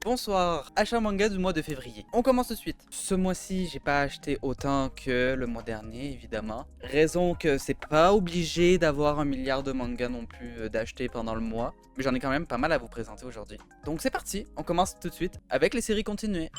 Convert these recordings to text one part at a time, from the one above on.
Bonsoir, achat manga du mois de février. On commence tout de suite. Ce mois-ci, j'ai pas acheté autant que le mois dernier, évidemment. Raison que c'est pas obligé d'avoir un milliard de mangas non plus d'acheter pendant le mois. Mais j'en ai quand même pas mal à vous présenter aujourd'hui. Donc c'est parti, on commence tout de suite avec les séries continuées.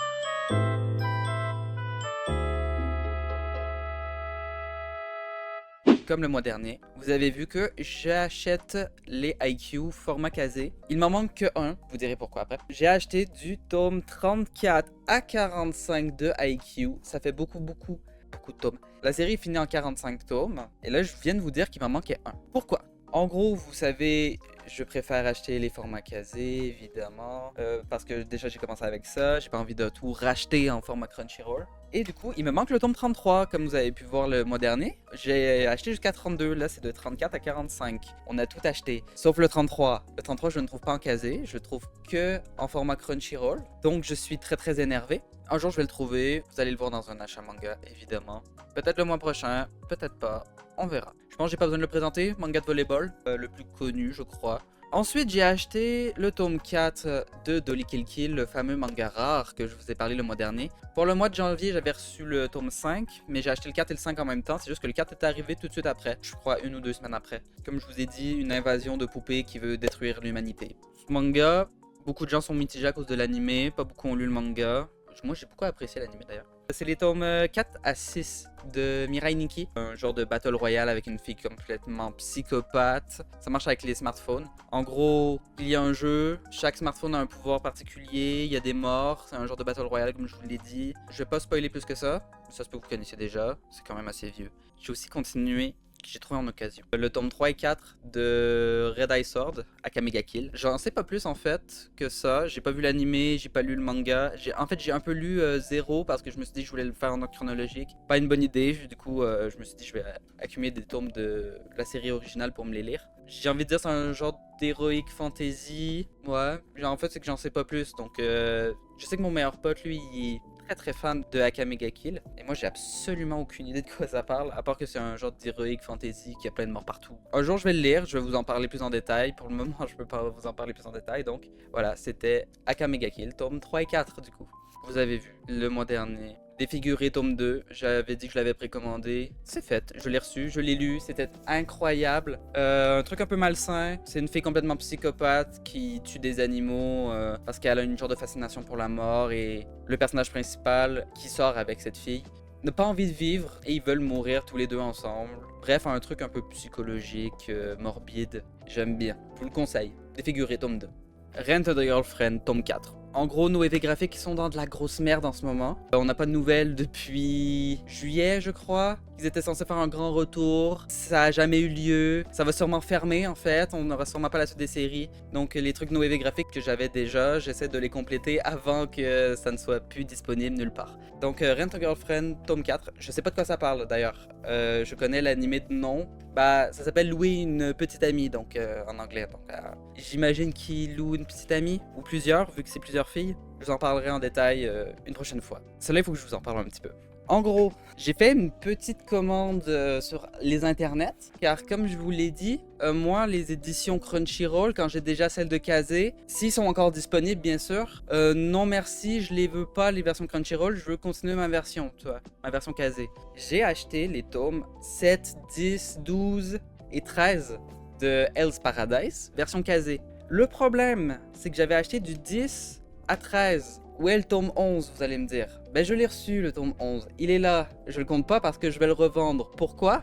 Comme le mois dernier, vous avez vu que j'achète les IQ format casé. Il m'en manque que un, vous direz pourquoi après. J'ai acheté du tome 34 à 45 de IQ. Ça fait beaucoup de tomes. La série finit en 45 tomes. Et là, je viens de vous dire qu'il m'en manquait un. Pourquoi? En gros, vous savez, je préfère acheter les formats casés, évidemment, parce que déjà j'ai commencé avec ça, j'ai pas envie de tout racheter en format Crunchyroll. Et du coup, il me manque le tome 33, comme vous avez pu voir le mois dernier. J'ai acheté jusqu'à 32, là c'est de 34 à 45. On a tout acheté, sauf le 33. Le 33, je ne trouve pas en casé, je le trouve que en format Crunchyroll. Donc je suis très énervé. Un jour je vais le trouver, vous allez le voir dans un achat manga, évidemment. Peut-être le mois prochain, peut-être pas, on verra. Je pense que j'ai pas besoin de le présenter, manga de volleyball, le plus connu je crois. Ensuite j'ai acheté le tome 4 de Dolly Kill Kill, le fameux manga rare que je vous ai parlé le mois dernier. Pour le mois de janvier j'avais reçu le tome 5, mais j'ai acheté le 4 et le 5 en même temps, c'est juste que le 4 est arrivé tout de suite après, je crois 1 ou 2 semaines après. Comme je vous ai dit, une invasion de poupées qui veut détruire l'humanité. Ce manga, beaucoup de gens sont mitigés à cause de l'anime, pas beaucoup ont lu le manga. Moi j'ai beaucoup apprécié l'anime d'ailleurs. C'est les tomes 4 à 6 de Mirai Nikki, un genre de battle royale avec une fille complètement psychopathe. Ça marche avec les smartphones. En gros, il y a un jeu, chaque smartphone a un pouvoir particulier, il y a des morts, c'est un genre de battle royale comme je vous l'ai dit. Je vais pas spoiler plus que ça se peut que vous connaissez déjà, c'est quand même assez vieux. J'ai aussi continué, que j'ai trouvé en occasion, le tome 3 et 4 de Red Eye Sword, Akame ga Kill. J'en sais pas plus en fait que ça, j'ai pas vu l'anime, j'ai pas lu le manga. En fait j'ai un peu lu Zéro parce que je me suis dit que je voulais le faire en ordre chronologique. Pas une bonne idée, du coup je me suis dit je vais accumuler des tomes de la série originale pour me les lire. J'ai envie de dire c'est un genre d'héroïque fantasy, ouais. En fait c'est que j'en sais pas plus, donc je sais que mon meilleur pote lui il très fan de Akame ga Kill et moi j'ai absolument aucune idée de quoi ça parle à part que c'est un genre d'héroïque fantasy qui a plein de morts partout. Un jour je vais le lire, je vais vous en parler plus en détail. Pour le moment je peux pas vous en parler plus en détail, donc voilà, c'était Akame ga Kill tome 3 et 4 du coup. Vous avez vu le mois dernier Défiguré tome 2, j'avais dit que je l'avais précommandé, c'est fait, je l'ai reçu, je l'ai lu, c'était incroyable. Un truc un peu malsain, c'est une fille complètement psychopathe qui tue des animaux parce qu'elle a une genre de fascination pour la mort, et le personnage principal qui sort avec cette fille n'a pas envie de vivre et ils veulent mourir tous les deux ensemble. Bref, un truc un peu psychologique, morbide, j'aime bien, je vous le conseille. Défiguré tome 2. Rent a Girlfriend tome 4. En gros, nos effets graphiques sont dans de la grosse merde en ce moment. On n'a pas de nouvelles depuis juillet, je crois. Ils étaient censés faire un grand retour. Ça a jamais eu lieu. Ça va sûrement fermer, en fait. On n'aura sûrement pas la suite des séries. Donc, les trucs no EV graphiques que j'avais déjà, j'essaie de les compléter avant que ça ne soit plus disponible nulle part. Donc, Rent a Girlfriend, tome 4. Je sais pas de quoi ça parle, d'ailleurs. Je connais l'animé de nom. Bah, ça s'appelle Louer une petite amie, donc en anglais. Donc, j'imagine qu'il loue une petite amie, ou plusieurs, vu que c'est plusieurs filles. Je vous en parlerai en détail une prochaine fois. Cela, il faut que je vous en parle un petit peu. En gros, j'ai fait une petite commande sur les internets, car comme je vous l'ai dit, moi, les éditions Crunchyroll, quand j'ai déjà celles de Kazé, s'ils sont encore disponibles, bien sûr, non merci, je les veux pas, les versions Crunchyroll, je veux continuer ma version, tu vois, ma version Kazé. J'ai acheté les tomes 7, 10, 12 et 13 de Hell's Paradise, version Kazé. Le problème, c'est que j'avais acheté du 10 à 13. Où est le tome 11, vous allez me dire? Ben je l'ai reçu, le tome 11. Il est là. Je le compte pas parce que je vais le revendre. Pourquoi?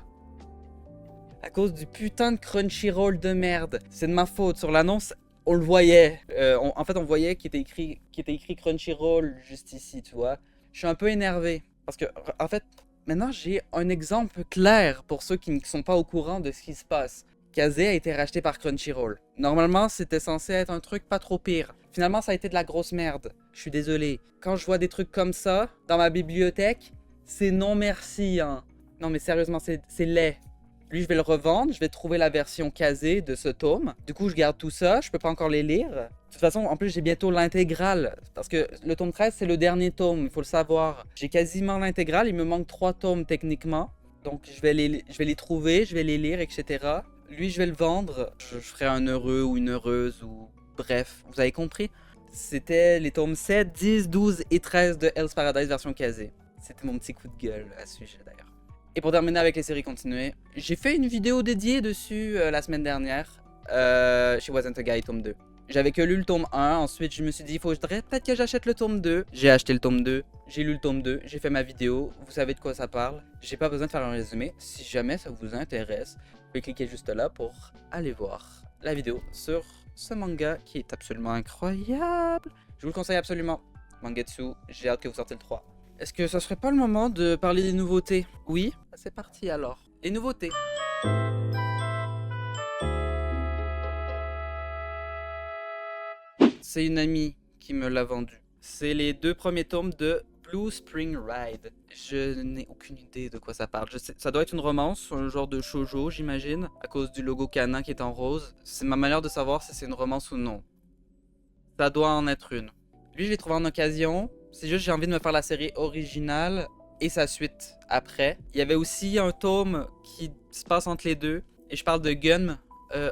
À cause du putain de Crunchyroll de merde. C'est de ma faute. Sur l'annonce, on le voyait. En fait, on voyait qu'il était écrit Crunchyroll juste ici, tu vois. Je suis un peu énervé. Parce que, en fait, maintenant j'ai un exemple clair pour ceux qui ne sont pas au courant de ce qui se passe. Kazé a été racheté par Crunchyroll. Normalement, c'était censé être un truc pas trop pire. Finalement, ça a été de la grosse merde. Je suis désolé. Quand je vois des trucs comme ça dans ma bibliothèque, c'est non merci, hein. Non mais sérieusement, c'est laid. Lui, je vais le revendre, je vais trouver la version Kazé de ce tome. Du coup, je garde tout ça, je peux pas encore les lire. De toute façon, en plus, j'ai bientôt l'intégrale. Parce que le tome 13, c'est le dernier tome, il faut le savoir. J'ai quasiment l'intégrale, il me manque 3 tomes techniquement. Donc, je vais les trouver, je vais les lire, etc. Lui, je vais le vendre. Je ferai un heureux ou une heureuse ou... Bref, vous avez compris. C'était les tomes 7, 10, 12 et 13 de Hell's Paradise version Kazé. C'était mon petit coup de gueule à ce sujet d'ailleurs. Et pour terminer avec les séries continuées, j'ai fait une vidéo dédiée dessus la semaine dernière, chez Wasn't a Guy tome 2. J'avais que lu le tome 1, ensuite je me suis dit, il faudrait peut-être que j'achète le tome 2. J'ai acheté le tome 2, j'ai lu le tome 2, j'ai fait ma vidéo, vous savez de quoi ça parle. J'ai pas besoin de faire un résumé, si jamais ça vous intéresse, vous pouvez cliquer juste là pour aller voir la vidéo sur ce manga qui est absolument incroyable. Je vous le conseille absolument, Mangetsu, j'ai hâte que vous sortez le 3. Est-ce que ça serait pas le moment de parler des nouveautés? Oui? C'est parti alors. Les nouveautés. C'est une amie qui me l'a vendu. C'est les 2 premiers tomes de Blue Spring Ride. Je n'ai aucune idée de quoi ça parle. Ça doit être une romance, un genre de shoujo j'imagine, à cause du logo canin qui est en rose. C'est ma manière de savoir si c'est une romance ou non. Ça doit en être une. Lui, je l'ai trouvé en occasion. C'est juste j'ai envie de me faire la série originale et sa suite après. Il y avait aussi un tome qui se passe entre les deux. Et je parle de Gun,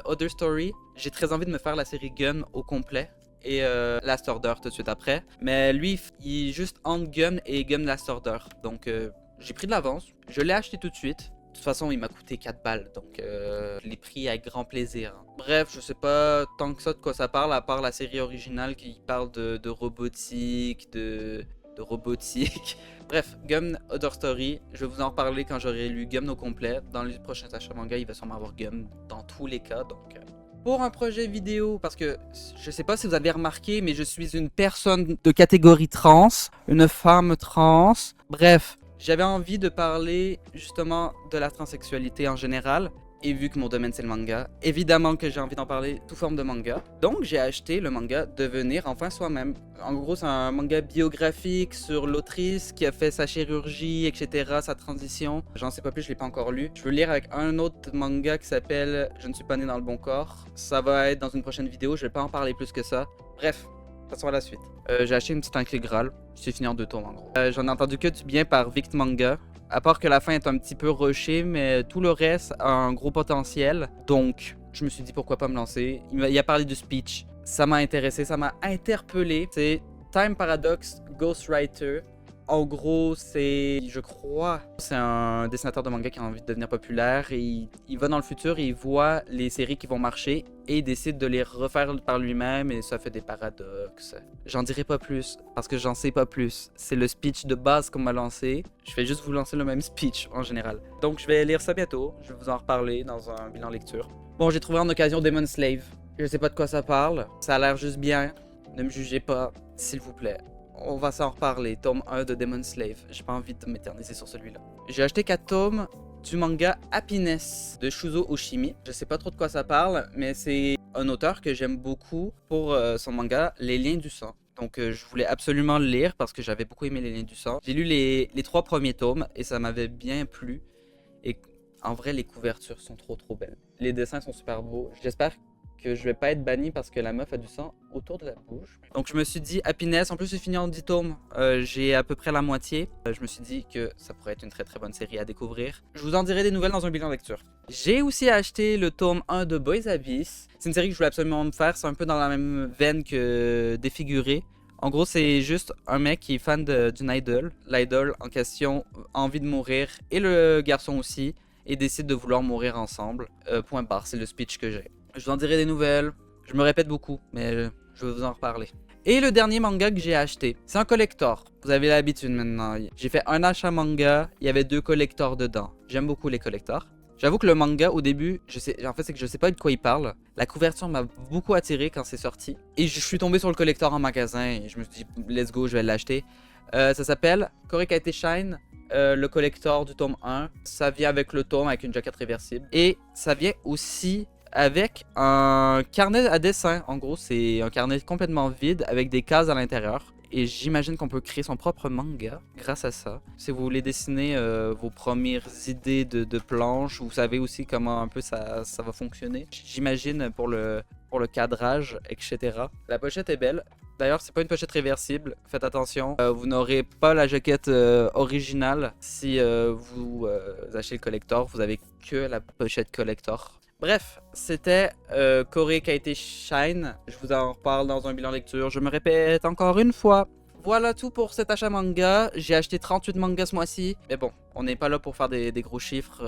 Other Story. J'ai très envie de me faire la série Gun au complet. Et Last Order tout de suite après. Mais lui, il est juste entre Gun et Gun Last Order. Donc j'ai pris de l'avance. Je l'ai acheté tout de suite. De toute façon, il m'a coûté 4 balles, donc je l'ai pris avec grand plaisir. Bref, je sais pas tant que ça de quoi ça parle, à part la série originale qui parle de robotique, de robotique. Bref, Gum Other Story, je vais vous en reparler quand j'aurai lu Gum au complet. Dans les prochains achats manga, il va sûrement avoir Gum dans tous les cas, donc... Pour un projet vidéo, parce que je sais pas si vous avez remarqué, mais je suis une personne de catégorie trans, une femme trans, bref... J'avais envie de parler justement de la transsexualité en général. Et vu que mon domaine c'est le manga, évidemment que j'ai envie d'en parler sous forme de manga. Donc j'ai acheté le manga Devenir enfin soi-même. En gros c'est un manga biographique sur l'autrice qui a fait sa chirurgie, etc. Sa transition. J'en sais pas plus, je l'ai pas encore lu. Je veux lire avec un autre manga qui s'appelle Je ne suis pas né dans le bon corps. Ça va être dans une prochaine vidéo, je vais pas en parler plus que ça. Bref. Passons à la suite. J'ai acheté une petite intégrale. C'est fini en 2 tomes en gros. J'en ai entendu que du bien par Vict Manga. À part que la fin est un petit peu rushée, mais tout le reste a un gros potentiel. Donc, je me suis dit pourquoi pas me lancer. Il a parlé du speech. Ça m'a intéressé, ça m'a interpellé. C'est Time Paradox Ghostwriter. En gros, je crois, c'est un dessinateur de manga qui a envie de devenir populaire et il va dans le futur et il voit les séries qui vont marcher et il décide de les refaire par lui-même et ça fait des paradoxes. J'en dirai pas plus parce que j'en sais pas plus. C'est le speech de base qu'on m'a lancé. Je vais juste vous lancer le même speech en général. Donc je vais lire ça bientôt. Je vais vous en reparler dans un bilan lecture. Bon, j'ai trouvé en occasion Demon Slave. Je sais pas de quoi ça parle. Ça a l'air juste bien. Ne me jugez pas, s'il vous plaît. On va s'en reparler, tome 1 de Demon Slave. J'ai pas envie de m'éterniser sur celui-là. J'ai acheté 4 tomes du manga Happiness de Shuzo Oshimi. Je sais pas trop de quoi ça parle, mais c'est un auteur que j'aime beaucoup pour son manga Les Liens du Sang. Donc je voulais absolument le lire parce que j'avais beaucoup aimé Les Liens du Sang. J'ai lu les 3 premiers tomes et ça m'avait bien plu. Et en vrai, les couvertures sont trop belles. Les dessins sont super beaux. J'espère que je vais pas être banni parce que la meuf a du sang autour de la bouche. Donc je me suis dit Happiness, en plus c'est fini en 10 tomes, j'ai à peu près la moitié. Je me suis dit que ça pourrait être une très bonne série à découvrir. Je vous en dirai des nouvelles dans un bilan lecture. J'ai aussi acheté le tome 1 de Boys Abyss. C'est une série que je voulais absolument me faire, c'est un peu dans la même veine que Défiguré. En gros, c'est juste un mec qui est fan d'une idol. L'idol en question a envie de mourir et le garçon aussi et décide de vouloir mourir ensemble. Point barre, c'est le speech que j'ai. Je vous en dirai des nouvelles. Je me répète beaucoup, mais je vais vous en reparler. Et le dernier manga que j'ai acheté, c'est un collector. Vous avez l'habitude maintenant. J'ai fait un achat manga, il y avait 2 collectors dedans. J'aime beaucoup les collectors. J'avoue que le manga, au début, en fait, c'est que je sais pas de quoi il parle. La couverture m'a beaucoup attiré quand c'est sorti. Et je suis tombé sur le collector en magasin et je me suis dit, let's go, je vais l'acheter. Ça s'appelle Korekaite Shine. Le collector du tome 1. Ça vient avec le tome, avec une jaquette réversible. Et ça vient aussi avec un carnet à dessin. En gros, c'est un carnet complètement vide avec des cases à l'intérieur. Et j'imagine qu'on peut créer son propre manga grâce à ça. Si vous voulez dessiner vos premières idées de planches, vous savez aussi comment un peu ça va fonctionner. J'imagine pour le cadrage, etc. La pochette est belle. D'ailleurs, c'est pas une pochette réversible, faites attention. Vous n'aurez pas la jaquette originale si vous achetez le collector. Vous avez que la pochette collector. Bref, c'était Koré Kaite Shine. Je vous en reparle dans un bilan lecture. Je me répète encore une fois. Voilà tout pour cet achat manga. J'ai acheté 38 mangas ce mois-ci. Mais bon, on n'est pas là pour faire des gros chiffres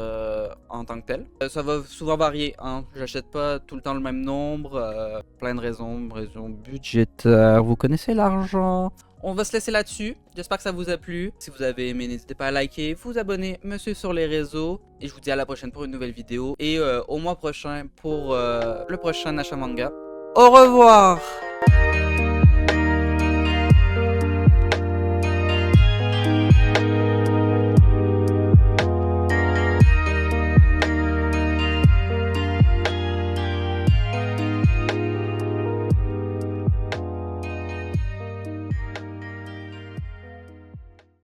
en tant que tel. Ça va souvent varier, hein. J'achète pas tout le temps le même nombre. Plein de raisons budgétaires. Vous connaissez l'argent. On va se laisser là-dessus. J'espère que ça vous a plu. Si vous avez aimé, n'hésitez pas à liker, vous abonner, me suivre sur les réseaux. Et je vous dis à la prochaine pour une nouvelle vidéo. Et au mois prochain pour le prochain achat manga. Au revoir!